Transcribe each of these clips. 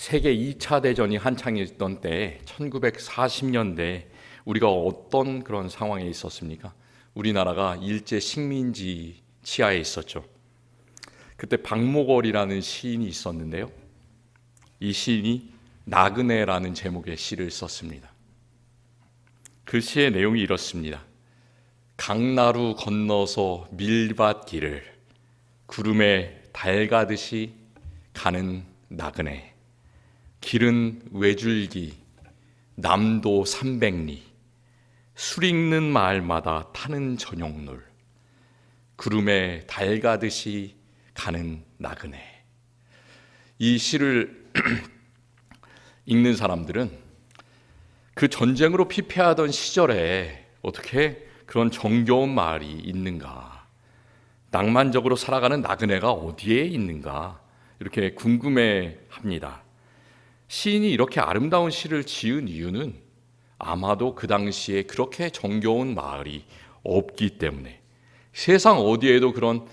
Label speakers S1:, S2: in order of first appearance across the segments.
S1: 세계 2차 대전이 한창 있던 때 1940년대 우리가 어떤 그런 상황에 있었습니까? 우리나라가 일제 식민지 치하에 있었죠. 그때 박목월이라는 시인이 있었는데요. 이 시인이 나그네라는 제목의 시를 썼습니다. 그 시의 내용이 이렇습니다. 강나루 건너서 밀밭길을 구름에 달 가듯이 가는 나그네. 길은 외줄기, 남도 300리, 술 익는 마을마다 타는 저녁놀, 구름에 달 가듯이 가는 나그네. 이 시를 읽는 사람들은 그 전쟁으로 피폐하던 시절에 어떻게 그런 정겨운 마을이 있는가, 낭만적으로 살아가는 나그네가 어디에 있는가 이렇게 궁금해합니다. 시인이 이렇게 아름다운 시를 지은 이유는 아마도 그 당시에 그렇게 정겨운 마을이 없기 때문에, 세상 어디에도 그런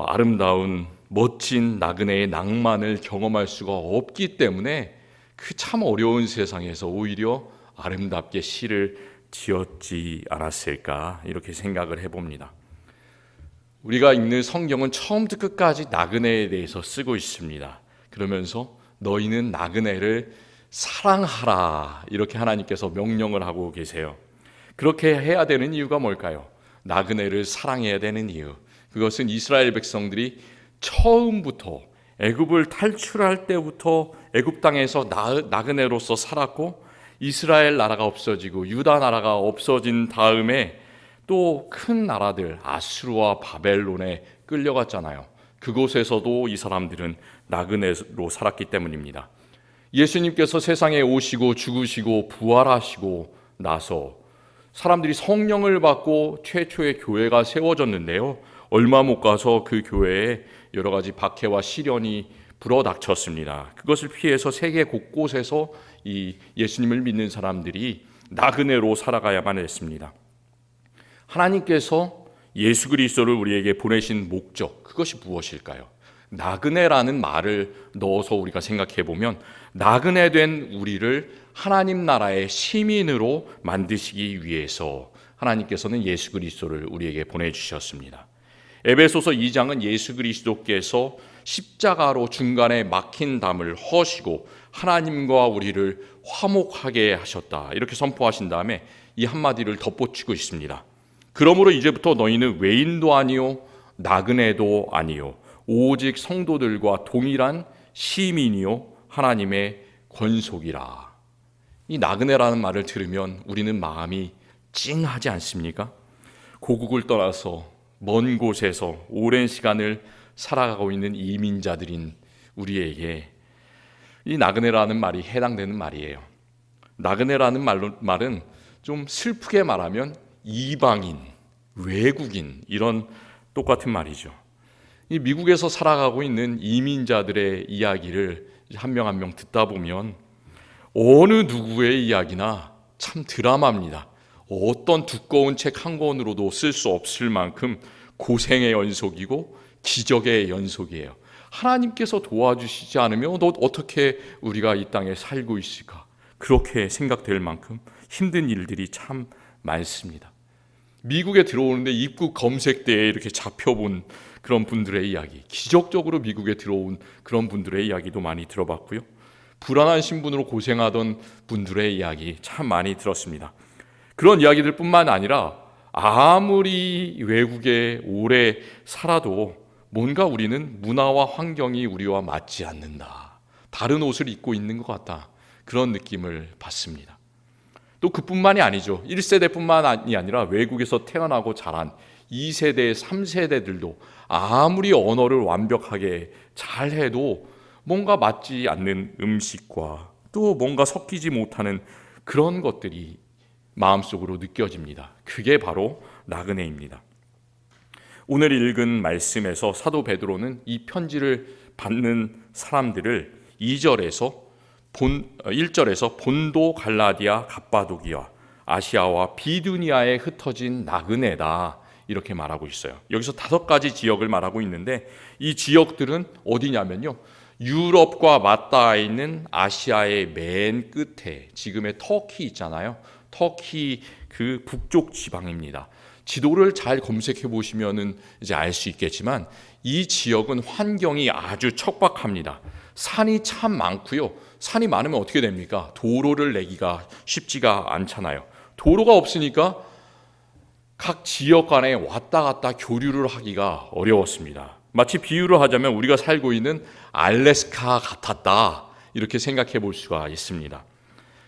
S1: 아름다운 멋진 나그네의 낭만을 경험할 수가 없기 때문에 그 참 어려운 세상에서 오히려 아름답게 시를 지었지 않았을까 이렇게 생각을 해봅니다. 우리가 읽는 성경은 처음부터 끝까지 나그네에 대해서 쓰고 있습니다. 그러면서 너희는 나그네를 사랑하라 이렇게 하나님께서 명령을 하고 계세요. 그렇게 해야 되는 이유가 뭘까요? 나그네를 사랑해야 되는 이유, 그것은 이스라엘 백성들이 처음부터 애굽을 탈출할 때부터 애굽 땅에서 나그네로서 살았고, 이스라엘 나라가 없어지고 유다 나라가 없어진 다음에 또 큰 나라들 아수르와 바벨론에 끌려갔잖아요. 그곳에서도 이 사람들은 나그네로 살았기 때문입니다. 예수님께서 세상에 오시고 죽으시고 부활하시고 나서 사람들이 성령을 받고 최초의 교회가 세워졌는데요, 얼마 못 가서 그 교회에 여러 가지 박해와 시련이 불어닥쳤습니다. 그것을 피해서 세계 곳곳에서 이 예수님을 믿는 사람들이 나그네로 살아가야만 했습니다. 하나님께서 예수 그리스도를 우리에게 보내신 목적, 그것이 무엇일까요? 나그네라는 말을 넣어서 우리가 생각해 보면, 나그네 된 우리를 하나님 나라의 시민으로 만드시기 위해서 하나님께서는 예수 그리스도를 우리에게 보내주셨습니다. 에베소서 2장은 예수 그리스도께서 십자가로 중간에 막힌 담을 허시고 하나님과 우리를 화목하게 하셨다 이렇게 선포하신 다음에 이 한마디를 덧붙이고 있습니다. 그러므로 이제부터 너희는 외인도 아니요 나그네도 아니요 오직 성도들과 동일한 시민이요 하나님의 권속이라. 이 나그네라는 말을 들으면 우리는 마음이 찡하지 않습니까? 고국을 떠나서 먼 곳에서 오랜 시간을 살아가고 있는 이민자들인 우리에게 이 나그네라는 말이 해당되는 말이에요. 나그네라는 말은 좀 슬프게 말하면 이방인, 외국인 이런 똑같은 말이죠. 이 미국에서 살아가고 있는 이민자들의 이야기를 한 명 한 명 듣다 보면 어느 누구의 이야기나 참 드라마입니다. 어떤 두꺼운 책 한 권으로도 쓸 수 없을 만큼 고생의 연속이고 기적의 연속이에요. 하나님께서 도와주시지 않으면 어떻게 우리가 이 땅에 살고 있을까? 그렇게 생각될 만큼 힘든 일들이 참 많습니다. 미국에 들어오는데 입국 검색대에 이렇게 잡혀본 그런 분들의 이야기, 기적적으로 미국에 들어온 그런 분들의 이야기도 많이 들어봤고요. 불안한 신분으로 고생하던 분들의 이야기 참 많이 들었습니다. 그런 이야기들 뿐만 아니라 아무리 외국에 오래 살아도 뭔가 우리는 문화와 환경이 우리와 맞지 않는다, 다른 옷을 입고 있는 것 같다, 그런 느낌을 받습니다. 또 그뿐만이 아니죠. 1세대뿐만이 아니라 외국에서 태어나고 자란 2세대, 3세대들도 아무리 언어를 완벽하게 잘해도 뭔가 맞지 않는 음식과 또 뭔가 섞이지 못하는 그런 것들이 마음속으로 느껴집니다. 그게 바로 나그네입니다. 오늘 읽은 말씀에서 사도 베드로는 이 편지를 받는 사람들을 1절에서 본도, 갈라디아, 갑바도기아, 아시아와 비두니아에 흩어진 나그네다 이렇게 말하고 있어요. 여기서 5가지 지역을 말하고 있는데 이 지역들은 어디냐면요, 유럽과 맞닿아 있는 아시아의 맨 끝에 지금의 터키 있잖아요. 터키 그 북쪽 지방입니다. 지도를 잘 검색해 보시면은 이제 알 수 있겠지만 이 지역은 환경이 아주 척박합니다. 산이 참 많고요. 산이 많으면 어떻게 됩니까? 도로를 내기가 쉽지가 않잖아요. 도로가 없으니까 각 지역 간에 왔다 갔다 교류를 하기가 어려웠습니다. 마치 비유를 하자면 우리가 살고 있는 알래스카 같았다, 이렇게 생각해 볼 수가 있습니다.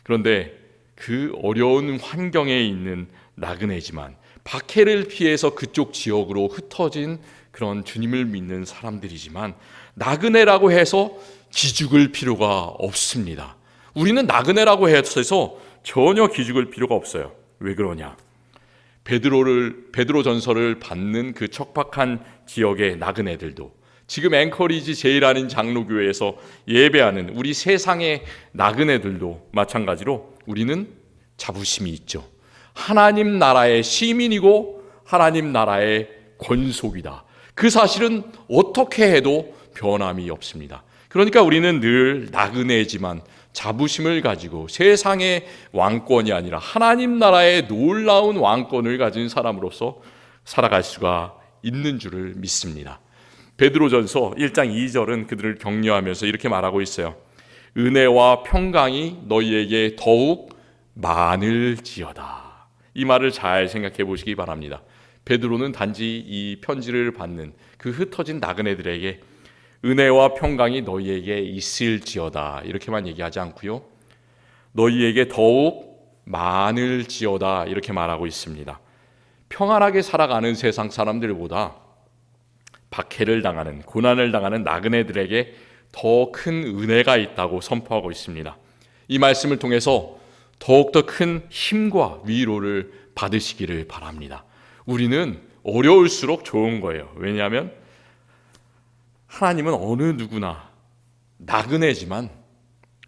S1: 그런데 그 어려운 환경에 있는 나그네지만 박해를 피해서 그쪽 지역으로 흩어진 그런 주님을 믿는 사람들이지만 나그네라고 해서 기죽을 필요가 없습니다. 우리는 나그네라고 해서 전혀 기죽을 필요가 없어요. 왜 그러냐? 베드로전서를 받는 그 척박한 지역의 나그네들도 지금 앵커리지 제일하는 장로교회에서 예배하는 우리 세상의 나그네들도 마찬가지로 우리는 자부심이 있죠. 하나님 나라의 시민이고 하나님 나라의 권속이다. 그 사실은 어떻게 해도 변함이 없습니다. 그러니까 우리는 늘 나그네지만 자부심을 가지고 세상의 왕권이 아니라 하나님 나라의 놀라운 왕권을 가진 사람으로서 살아갈 수가 있는 줄을 믿습니다. 베드로전서 1장 2절은 그들을 격려하면서 이렇게 말하고 있어요. 은혜와 평강이 너희에게 더욱 많을지어다. 이 말을 잘 생각해 보시기 바랍니다. 베드로는 단지 이 편지를 받는 그 흩어진 나그네들에게 은혜와 평강이 너희에게 있을지어다 이렇게만 얘기하지 않고요, 너희에게 더욱 많을지어다 이렇게 말하고 있습니다. 평안하게 살아가는 세상 사람들보다 박해를 당하는, 고난을 당하는 나그네들에게 더 큰 은혜가 있다고 선포하고 있습니다. 이 말씀을 통해서 더욱더 큰 힘과 위로를 받으시기를 바랍니다. 우리는 어려울수록 좋은 거예요. 왜냐하면 하나님은 어느 누구나 나그네지만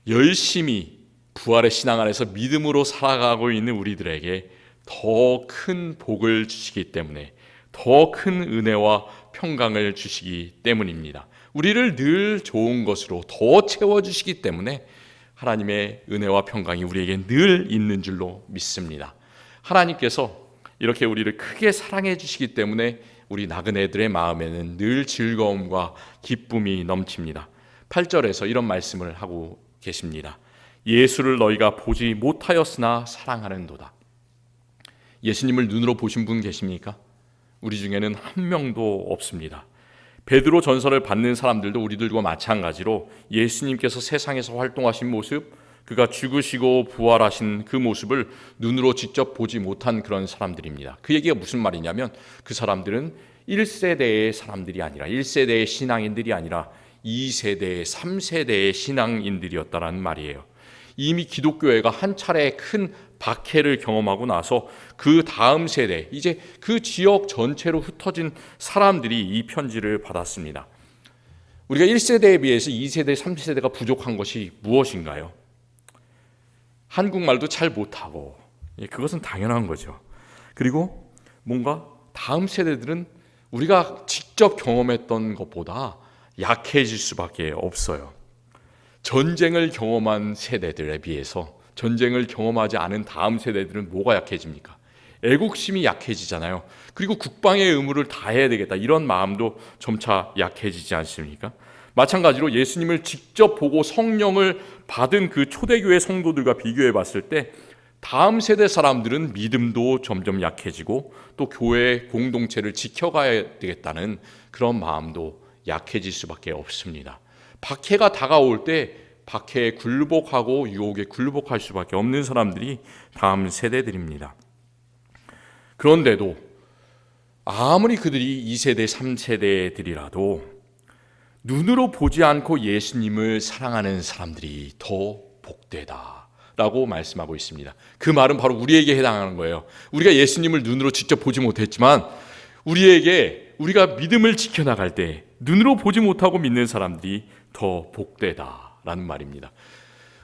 S1: 열심히 부활의 신앙 안에서 믿음으로 살아가고 있는 우리들에게 더 큰 복을 주시기 때문에, 더 큰 은혜와 평강을 주시기 때문입니다. 우리를 늘 좋은 것으로 더 채워주시기 때문에 하나님의 은혜와 평강이 우리에게 늘 있는 줄로 믿습니다. 하나님께서 이렇게 우리를 크게 사랑해 주시기 때문에 우리 나그네들의 마음에는 늘 즐거움과 기쁨이 넘칩니다. 8절에서 이런 말씀을 하고 계십니다. 예수를 너희가 보지 못하였으나 사랑하는도다. 예수님을 눈으로 보신 분 계십니까? 우리 중에는 한 명도 없습니다. 베드로 전서를 받는 사람들도 우리들과 마찬가지로 예수님께서 세상에서 활동하신 모습, 그가 죽으시고 부활하신 그 모습을 눈으로 직접 보지 못한 그런 사람들입니다. 그 얘기가 무슨 말이냐면 그 사람들은 1세대의 사람들이 아니라, 1세대의 신앙인들이 아니라 2세대, 3세대의 신앙인들이었다는 말이에요. 이미 기독교회가 한 차례 큰 박해를 경험하고 나서 그 다음 세대, 이제 그 지역 전체로 흩어진 사람들이 이 편지를 받았습니다. 우리가 1세대에 비해서 2세대, 3세대가 부족한 것이 무엇인가요? 한국말도 잘 못하고, 그것은 당연한 거죠. 그리고 뭔가 다음 세대들은 우리가 직접 경험했던 것보다 약해질 수밖에 없어요. 전쟁을 경험한 세대들에 비해서 전쟁을 경험하지 않은 다음 세대들은 뭐가 약해집니까? 애국심이 약해지잖아요. 그리고 국방의 의무를 다해야 되겠다, 이런 마음도 점차 약해지지 않습니까? 마찬가지로 예수님을 직접 보고 성령을 받은 그 초대교회 성도들과 비교해 봤을 때 다음 세대 사람들은 믿음도 점점 약해지고 또 교회 공동체를 지켜가야 되겠다는 그런 마음도 약해질 수밖에 없습니다. 박해가 다가올 때 박해에 굴복하고 유혹에 굴복할 수밖에 없는 사람들이 다음 세대들입니다. 그런데도 아무리 그들이 2세대, 3세대들이라도 눈으로 보지 않고 예수님을 사랑하는 사람들이 더 복되다라고 말씀하고 있습니다. 그 말은 바로 우리에게 해당하는 거예요. 우리가 예수님을 눈으로 직접 보지 못했지만 우리가 믿음을 지켜나갈 때 눈으로 보지 못하고 믿는 사람들이 더 복되다라는 말입니다.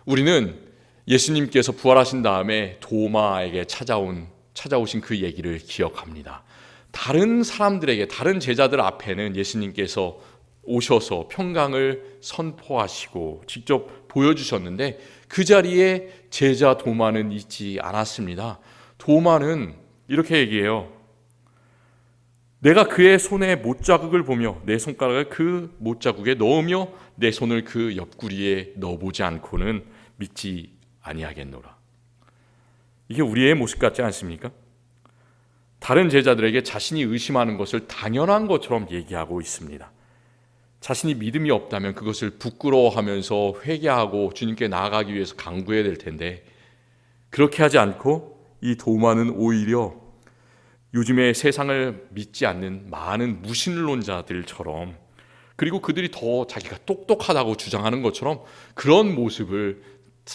S1: 우리는 예수님께서 부활하신 다음에 도마에게 찾아오신 그 얘기를 기억합니다. 다른 사람들에게, 다른 제자들 앞에는 예수님께서 오셔서 평강을 선포하시고 직접 보여주셨는데 그 자리에 제자 도마는 있지 않았습니다. 도마는 이렇게 얘기해요. 내가 그의 손에 못자국을 보며 내 손가락을 그 못자국에 넣으며 내 손을 그 옆구리에 넣어보지 않고는 믿지 아니하겠노라. 이게 우리의 모습 같지 않습니까? 다른 제자들에게 자신이 의심하는 것을 당연한 것처럼 얘기하고 있습니다. 자신이 믿음이 없다면 그것을 부끄러워하면서 회개하고 주님께 나아가기 위해서 간구해야 될 텐데 그렇게 하지 않고 이 도마는 오히려 요즘에 세상을 믿지 않는 많은 무신론자들처럼 그리고 그들이 더 자기가 똑똑하다고 주장하는 것처럼 그런 모습을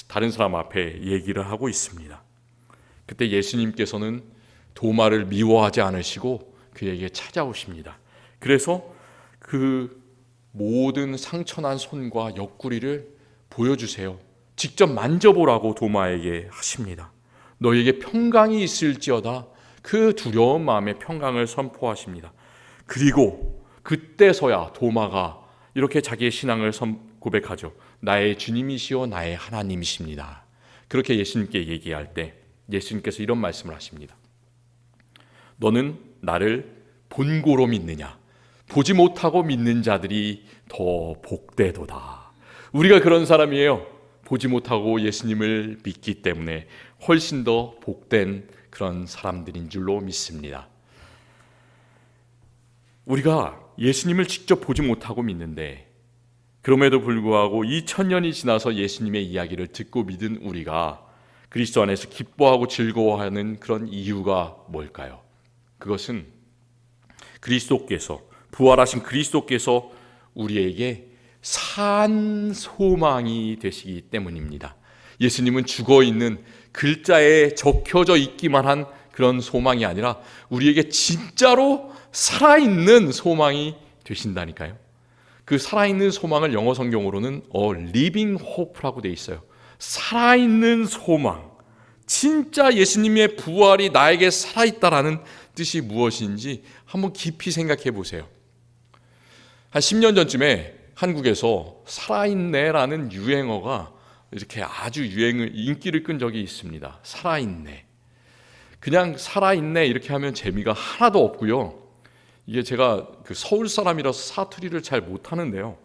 S1: 다른 사람 앞에 얘기를 하고 있습니다. 그때 예수님께서는 도마를 미워하지 않으시고 그에게 찾아오십니다. 그래서 그 모든 상처난 손과 옆구리를 보여주세요. 직접 만져보라고 도마에게 하십니다. 너에게 평강이 있을지어다. 그 두려운 마음에 평강을 선포하십니다. 그리고 그때서야 도마가 이렇게 자기의 신앙을 고백하죠. 나의 주님이시오 나의 하나님이십니다. 그렇게 예수님께 얘기할 때 예수님께서 이런 말씀을 하십니다. 너는 나를 본고로 믿느냐? 보지 못하고 믿는 자들이 더 복되도다. 우리가 그런 사람이에요. 보지 못하고 예수님을 믿기 때문에 훨씬 더 복된 그런 사람들인 줄로 믿습니다. 우리가 예수님을 직접 보지 못하고 믿는데 그럼에도 불구하고 2000년이 지나서 예수님의 이야기를 듣고 믿은 우리가 그리스도 안에서 기뻐하고 즐거워하는 그런 이유가 뭘까요? 그것은 그리스도께서 부활하신 그리스도께서 우리에게 산 소망이 되시기 때문입니다. 예수님은 죽어있는 글자에 적혀져 있기만 한 그런 소망이 아니라 우리에게 진짜로 살아있는 소망이 되신다니까요. 그 살아있는 소망을 영어 성경으로는 living hope라고 되어 있어요. 살아있는 소망. 진짜 예수님의 부활이 나에게 살아있다라는 뜻이 무엇인지 한번 깊이 생각해 보세요. 한 10년 전쯤에 한국에서 살아있네라는 유행어가 이렇게 아주 인기를 끈 적이 있습니다. 살아있네. 그냥 살아있네 이렇게 하면 재미가 하나도 없고요. 이게 제가 서울 사람이라서 사투리를 잘 못하는데요.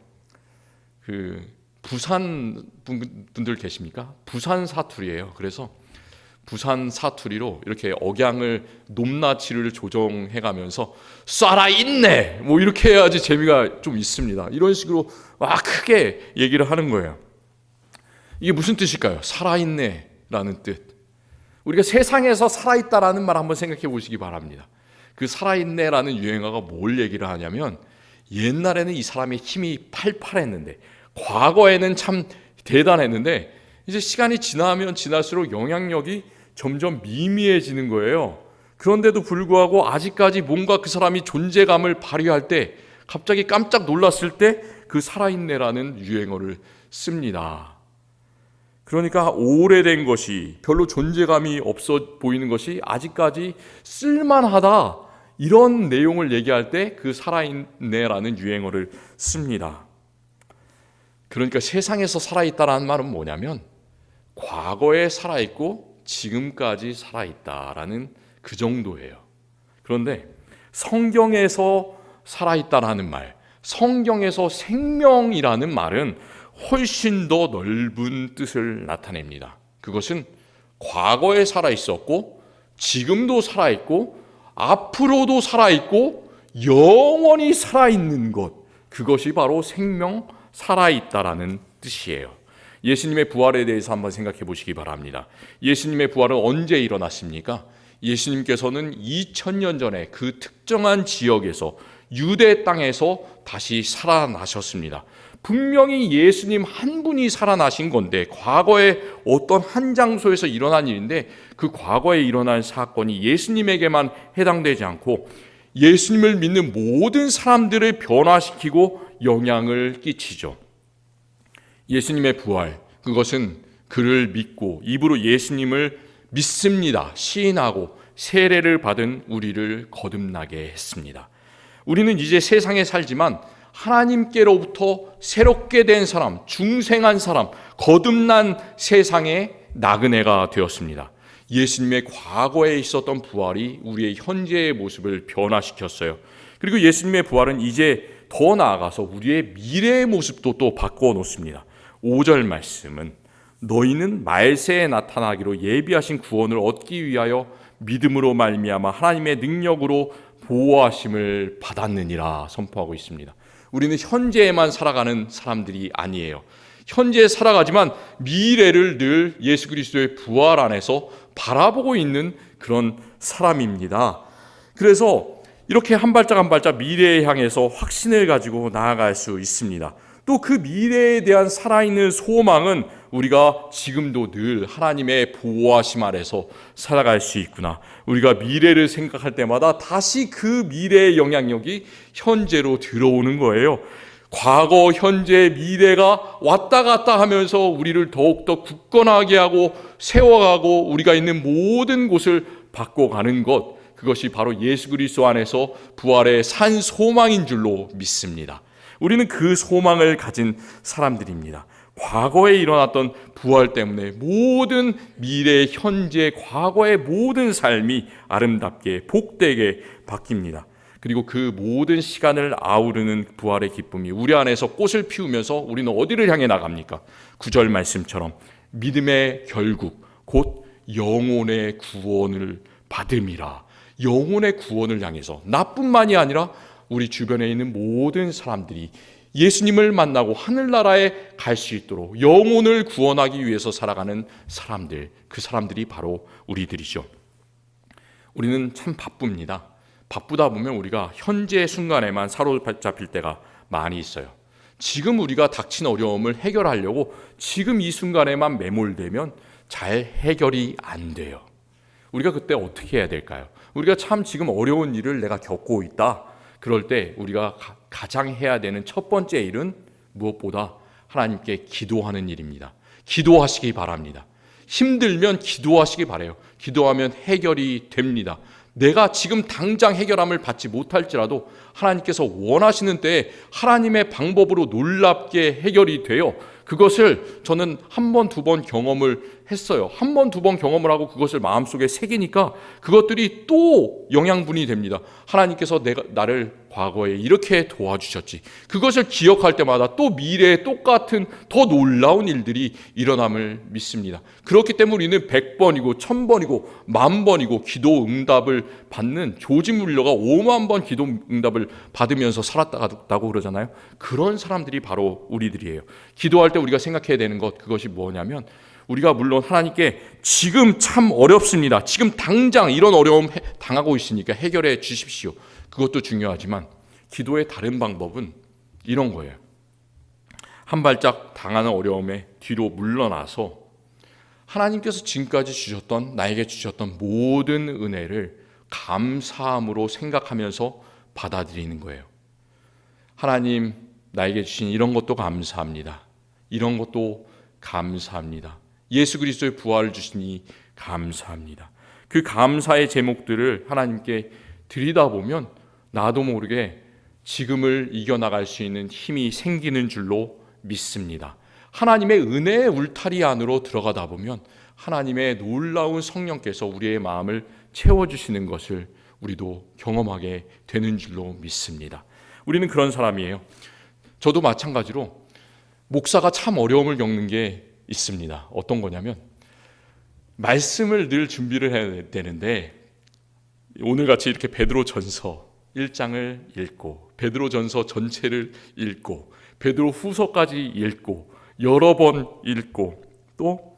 S1: 부산 분들 계십니까? 부산 사투리예요. 그래서 부산 사투리로 이렇게 억양을 높낮이를 조정해가면서 살아있네 뭐 이렇게 해야지 재미가 좀 있습니다. 이런 식으로 크게 얘기를 하는 거예요. 이게 무슨 뜻일까요? 살아있네 라는 뜻. 우리가 세상에서 살아있다라는 말 한번 생각해 보시기 바랍니다. 그 살아있네 라는 유행어가 뭘 얘기를 하냐면 옛날에는 이 사람의 힘이 팔팔했는데 과거에는 참 대단했는데 이제 시간이 지나면 지날수록 영향력이 점점 미미해지는 거예요. 그런데도 불구하고 아직까지 뭔가 그 사람이 존재감을 발휘할 때 갑자기 깜짝 놀랐을 때 그 살아있네라는 유행어를 씁니다. 그러니까 오래된 것이 별로 존재감이 없어 보이는 것이 아직까지 쓸만하다 이런 내용을 얘기할 때 그 살아있네라는 유행어를 씁니다. 그러니까 세상에서 살아있다라는 말은 뭐냐면 과거에 살아있고 지금까지 살아있다라는 그 정도예요. 그런데 성경에서 살아있다라는 말, 성경에서 생명이라는 말은 훨씬 더 넓은 뜻을 나타냅니다. 그것은 과거에 살아있었고 지금도 살아있고 앞으로도 살아있고 영원히 살아있는 것, 그것이 바로 생명, 살아있다라는 뜻이에요. 예수님의 부활에 대해서 한번 생각해 보시기 바랍니다. 예수님의 부활은 언제 일어났습니까? 예수님께서는 2000년 전에 그 특정한 지역에서 유대 땅에서 다시 살아나셨습니다. 분명히 예수님 한 분이 살아나신 건데 과거에 어떤 한 장소에서 일어난 일인데 그 과거에 일어난 사건이 예수님에게만 해당되지 않고 예수님을 믿는 모든 사람들을 변화시키고 영향을 끼치죠. 예수님의 부활, 그것은 그를 믿고 입으로 예수님을 믿습니다 시인하고 세례를 받은 우리를 거듭나게 했습니다. 우리는 이제 세상에 살지만 하나님께로부터 새롭게 된 사람, 중생한 사람, 거듭난 세상의 나그네가 되었습니다. 예수님의 과거에 있었던 부활이 우리의 현재의 모습을 변화시켰어요. 그리고 예수님의 부활은 이제 더 나아가서 우리의 미래의 모습도 또 바꾸어 놓습니다. 5절 말씀은 너희는 말세에 나타나기로 예비하신 구원을 얻기 위하여 믿음으로 말미암아 하나님의 능력으로 보호하심을 받았느니라 선포하고 있습니다. 우리는 현재에만 살아가는 사람들이 아니에요. 현재에 살아가지만 미래를 늘 예수 그리스도의 부활 안에서 바라보고 있는 그런 사람입니다. 그래서 이렇게 한 발짝 한 발짝 미래에 향해서 확신을 가지고 나아갈 수 있습니다. 또 그 미래에 대한 살아있는 소망은 우리가 지금도 늘 하나님의 보호하심 아래서 살아갈 수 있구나. 우리가 미래를 생각할 때마다 다시 그 미래의 영향력이 현재로 들어오는 거예요. 과거, 현재, 미래가 왔다 갔다 하면서 우리를 더욱더 굳건하게 하고 세워가고 우리가 있는 모든 곳을 바꿔가는 것, 그것이 바로 예수 그리스도 안에서 부활의 산 소망인 줄로 믿습니다. 우리는 그 소망을 가진 사람들입니다. 과거에 일어났던 부활 때문에 모든 미래, 현재, 과거의 모든 삶이 아름답게 복되게 바뀝니다. 그리고 그 모든 시간을 아우르는 부활의 기쁨이 우리 안에서 꽃을 피우면서 우리는 어디를 향해 나갑니까? 9절 말씀처럼 믿음의 결국 곧 영혼의 구원을 받음이라. 영혼의 구원을 향해서 나뿐만이 아니라 우리 주변에 있는 모든 사람들이 예수님을 만나고 하늘나라에 갈 수 있도록 영혼을 구원하기 위해서 살아가는 사람들, 그 사람들이 바로 우리들이죠. 우리는 참 바쁩니다. 바쁘다 보면 우리가 현재 순간에만 사로잡힐 때가 많이 있어요. 지금 우리가 닥친 어려움을 해결하려고 지금 이 순간에만 매몰되면 잘 해결이 안 돼요. 우리가 그때 어떻게 해야 될까요? 우리가 참 지금 어려운 일을 내가 겪고 있다. 그럴 때 우리가 가장 해야 되는 첫 번째 일은 무엇보다 하나님께 기도하는 일입니다. 기도하시기 바랍니다. 힘들면 기도하시기 바라요. 기도하면 해결이 됩니다. 내가 지금 당장 해결함을 받지 못할지라도 하나님께서 원하시는 때에 하나님의 방법으로 놀랍게 해결이 돼요. 그것을 저는 한 번, 두 번 경험을 했어요. 한 번, 두 번 경험을 하고 그것을 마음속에 새기니까 그것들이 또 영양분이 됩니다. 하나님께서 나를 과거에 이렇게 도와주셨지. 그것을 기억할 때마다 또 미래에 똑같은 더 놀라운 일들이 일어남을 믿습니다. 그렇기 때문에 우리는 100번이고 1000번이고 10,000번이고 기도 응답을 받는 조지물러가 5만 번 기도 응답을 받으면서 살았다고 그러잖아요. 그런 사람들이 바로 우리들이에요. 기도할 때 우리가 생각해야 되는 것, 그것이 뭐냐면 우리가 물론 하나님께 지금 참 어렵습니다. 지금 당장 이런 어려움 당하고 있으니까 해결해 주십시오. 그것도 중요하지만 기도의 다른 방법은 이런 거예요. 한 발짝 당하는 어려움에 뒤로 물러나서 하나님께서 지금까지 주셨던, 나에게 주셨던 모든 은혜를 감사함으로 생각하면서 받아들이는 거예요. 하나님, 나에게 주신 이런 것도 감사합니다. 이런 것도 감사합니다. 예수 그리스도의 부활을 주시니 감사합니다. 그 감사의 제목들을 하나님께 드리다 보면 나도 모르게 지금을 이겨나갈 수 있는 힘이 생기는 줄로 믿습니다. 하나님의 은혜의 울타리 안으로 들어가다 보면 하나님의 놀라운 성령께서 우리의 마음을 채워주시는 것을 우리도 경험하게 되는 줄로 믿습니다. 우리는 그런 사람이에요. 저도 마찬가지로 목사가 참 어려움을 겪는 게 있습니다. 어떤 거냐면 말씀을 늘 준비를 해야 되는데 오늘같이 이렇게 베드로전서 1장을 읽고 베드로전서 전체를 읽고 베드로 후서까지 읽고 여러 번 읽고 또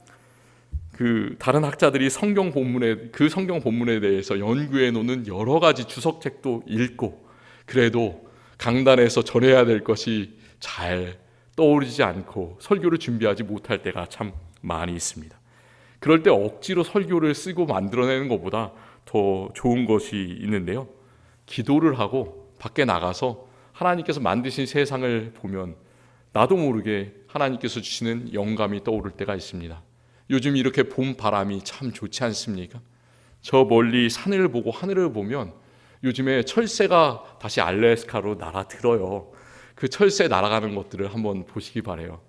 S1: 그 다른 학자들이 성경 본문에 대해서 연구해 놓는 여러 가지 주석책도 읽고 그래도 강단에서 전해야 될 것이 잘 떠오르지 않고 설교를 준비하지 못할 때가 참 많이 있습니다. 그럴 때 억지로 설교를 쓰고 만들어내는 것보다 더 좋은 것이 있는데요. 기도를 하고 밖에 나가서 하나님께서 만드신 세상을 보면 나도 모르게 하나님께서 주시는 영감이 떠오를 때가 있습니다. 요즘 이렇게 봄 바람이 참 좋지 않습니까? 저 멀리 산을 보고 하늘을 보면 요즘에 철새가 다시 알래스카로 날아들어요. 그 철새 날아가는 것들을 한번 보시기 바래요.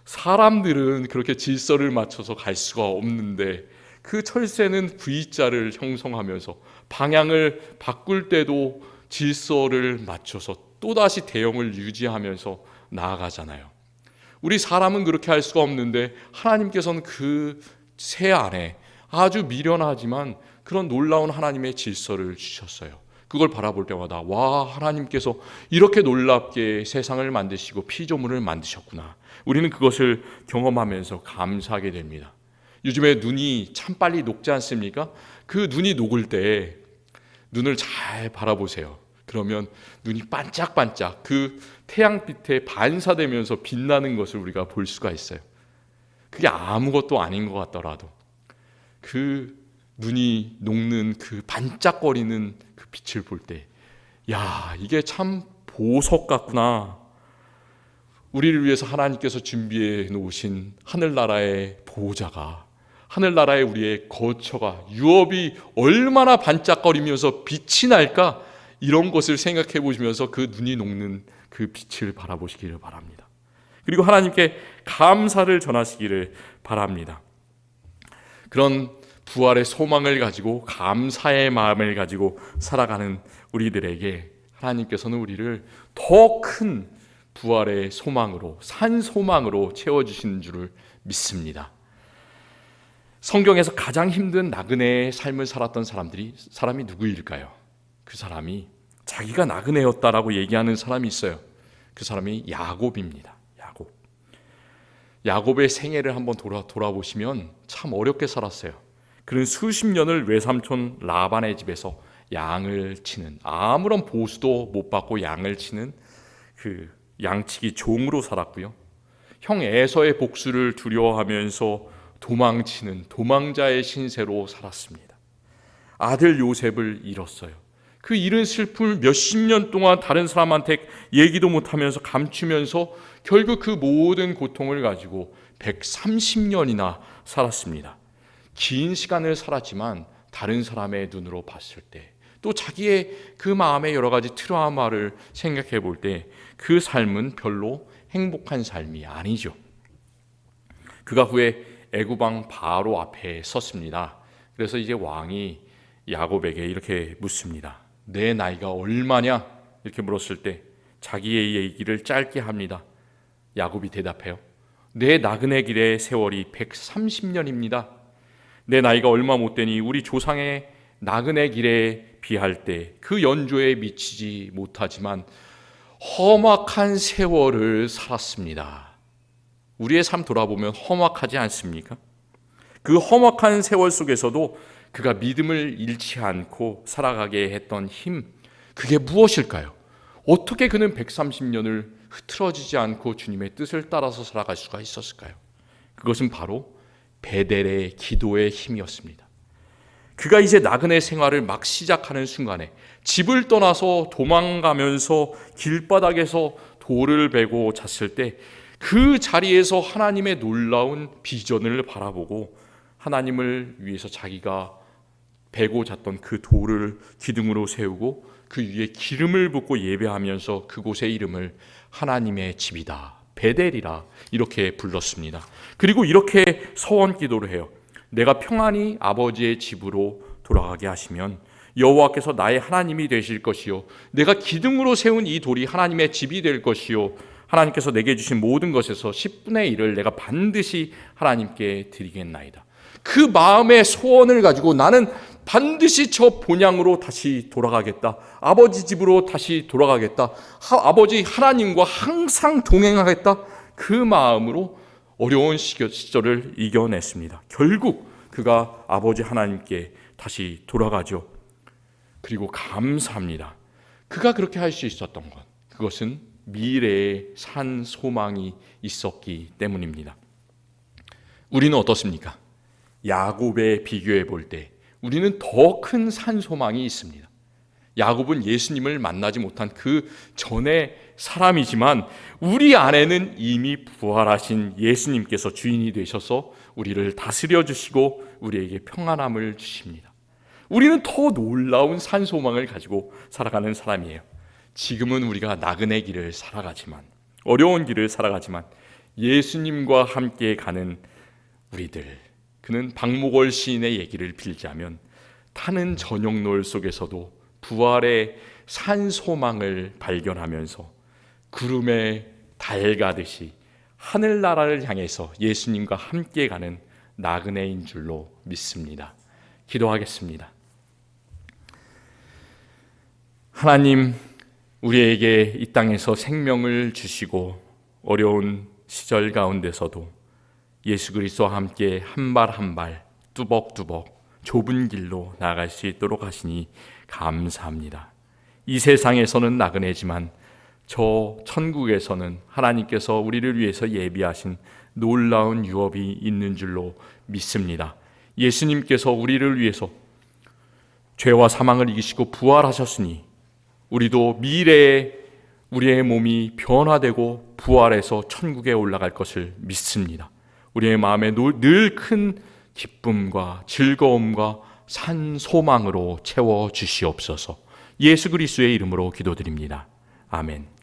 S1: 사람들은 그렇게 질서를 맞춰서 갈 수가 없는데 그 철새는 V자를 형성하면서 방향을 바꿀 때도 질서를 맞춰서 또다시 대형을 유지하면서 나아가잖아요. 우리 사람은 그렇게 할 수가 없는데 하나님께서는 그 새 안에 아주 미련하지만 그런 놀라운 하나님의 질서를 주셨어요. 그걸 바라볼 때마다 와, 하나님께서 이렇게 놀랍게 세상을 만드시고 피조물을 만드셨구나. 우리는 그것을 경험하면서 감사하게 됩니다. 요즘에 눈이 참 빨리 녹지 않습니까? 그 눈이 녹을 때 눈을 잘 바라보세요. 그러면 눈이 반짝반짝 그 태양빛에 반사되면서 빛나는 것을 우리가 볼 수가 있어요. 그게 아무것도 아닌 것 같더라도 그 눈이 녹는 그 반짝거리는 그 빛을 볼 때, 야, 이게 참 보석 같구나. 우리를 위해서 하나님께서 준비해 놓으신 하늘나라의 보호자가, 하늘나라의 우리의 거처가, 유업이 얼마나 반짝거리면서 빛이 날까? 이런 것을 생각해 보시면서 그 눈이 녹는 그 빛을 바라보시기를 바랍니다. 그리고 하나님께 감사를 전하시기를 바랍니다. 그런 부활의 소망을 가지고 감사의 마음을 가지고 살아가는 우리들에게 하나님께서는 우리를 더 큰 부활의 소망으로, 산 소망으로 채워주시는 줄을 믿습니다. 성경에서 가장 힘든 나그네의 삶을 살았던 사람이 누구일까요? 그 사람이 자기가 나그네였다라고 얘기하는 사람이 있어요. 그 사람이 야곱입니다. 야곱의 생애를 한번 돌아보시면 참 어렵게 살았어요. 그는 수십 년을 외삼촌 라반의 집에서 양을 치는, 아무런 보수도 못 받고 양을 치는 그 양치기 종으로 살았고요. 형 에서의 복수를 두려워하면서 도망치는 도망자의 신세로 살았습니다. 아들 요셉을 잃었어요. 그 잃은 슬픔을 몇십 년 동안 다른 사람한테 얘기도 못하면서 감추면서 결국 그 모든 고통을 가지고 130년이나 살았습니다. 긴 시간을 살았지만 다른 사람의 눈으로 봤을 때, 또 자기의 그 마음의 여러 가지 트라우마를 생각해 볼 때 그 삶은 별로 행복한 삶이 아니죠. 그가 후에 애굽 왕 바로 앞에 섰습니다. 그래서 이제 왕이 야곱에게 이렇게 묻습니다. 내 나이가 얼마냐? 이렇게 물었을 때 자기의 얘기를 짧게 합니다. 야곱이 대답해요. 내 나그네 길의 세월이 130년입니다. 내 나이가 얼마 못 되니 우리 조상의 나그네 길에 비할 때 그 연조에 미치지 못하지만 험악한 세월을 살았습니다. 우리의 삶 돌아보면 험악하지 않습니까? 그 험악한 세월 속에서도 그가 믿음을 잃지 않고 살아가게 했던 힘, 그게 무엇일까요? 어떻게 그는 130년을 흐트러지지 않고 주님의 뜻을 따라서 살아갈 수가 있었을까요? 그것은 바로 베델의 기도의 힘이었습니다. 그가 이제 나그네 생활을 막 시작하는 순간에 집을 떠나서 도망가면서 길바닥에서 돌을 베고 잤을 때 그 자리에서 하나님의 놀라운 비전을 바라보고 하나님을 위해서 자기가 베고 잤던 그 돌을 기둥으로 세우고 그 위에 기름을 붓고 예배하면서 그곳의 이름을 하나님의 집이다, 베델이라 이렇게 불렀습니다. 그리고 이렇게 서원 기도를 해요. 내가 평안히 아버지의 집으로 돌아가게 하시면 여호와께서 나의 하나님이 되실 것이요 내가 기둥으로 세운 이 돌이 하나님의 집이 될 것이요 하나님께서 내게 주신 모든 것에서 10분의 1을 내가 반드시 하나님께 드리겠나이다. 그 마음의 소원을 가지고 나는 반드시 저 본향으로 다시 돌아가겠다. 아버지 집으로 다시 돌아가겠다. 아버지 하나님과 항상 동행하겠다. 그 마음으로 어려운 시절을 이겨냈습니다. 결국 그가 아버지 하나님께 다시 돌아가죠. 그리고 감사합니다. 그가 그렇게 할 수 있었던 것, 그것은 미래에 산 소망이 있었기 때문입니다. 우리는 어떻습니까? 야곱에 비교해 볼 때 우리는 더 큰 산 소망이 있습니다. 야곱은 예수님을 만나지 못한 그 전의 사람이지만 우리 안에는 이미 부활하신 예수님께서 주인이 되셔서 우리를 다스려 주시고 우리에게 평안함을 주십니다. 우리는 더 놀라운 산 소망을 가지고 살아가는 사람이에요. 지금은 우리가 나그네 길을 살아가지만, 어려운 길을 살아가지만 예수님과 함께 가는 우리들, 그는 박목월 시인의 얘기를 빌자면 타는 저녁노을 속에서도 부활의 산 소망을 발견하면서 구름에 달 가듯이 하늘나라를 향해서 예수님과 함께 가는 나그네인 줄로 믿습니다. 기도하겠습니다. 하나님, 우리에게 이 땅에서 생명을 주시고 어려운 시절 가운데서도 예수 그리스도와 함께 한 발 한 발 뚜벅뚜벅 좁은 길로 나아갈 수 있도록 하시니 감사합니다. 이 세상에서는 나그네지만 저 천국에서는 하나님께서 우리를 위해서 예비하신 놀라운 유업이 있는 줄로 믿습니다. 예수님께서 우리를 위해서 죄와 사망을 이기시고 부활하셨으니 우리도 미래에 우리의 몸이 변화되고 부활해서 천국에 올라갈 것을 믿습니다. 우리의 마음에 늘 큰 기쁨과 즐거움과 산 소망으로 채워 주시옵소서. 예수 그리스도의 이름으로 기도드립니다. 아멘.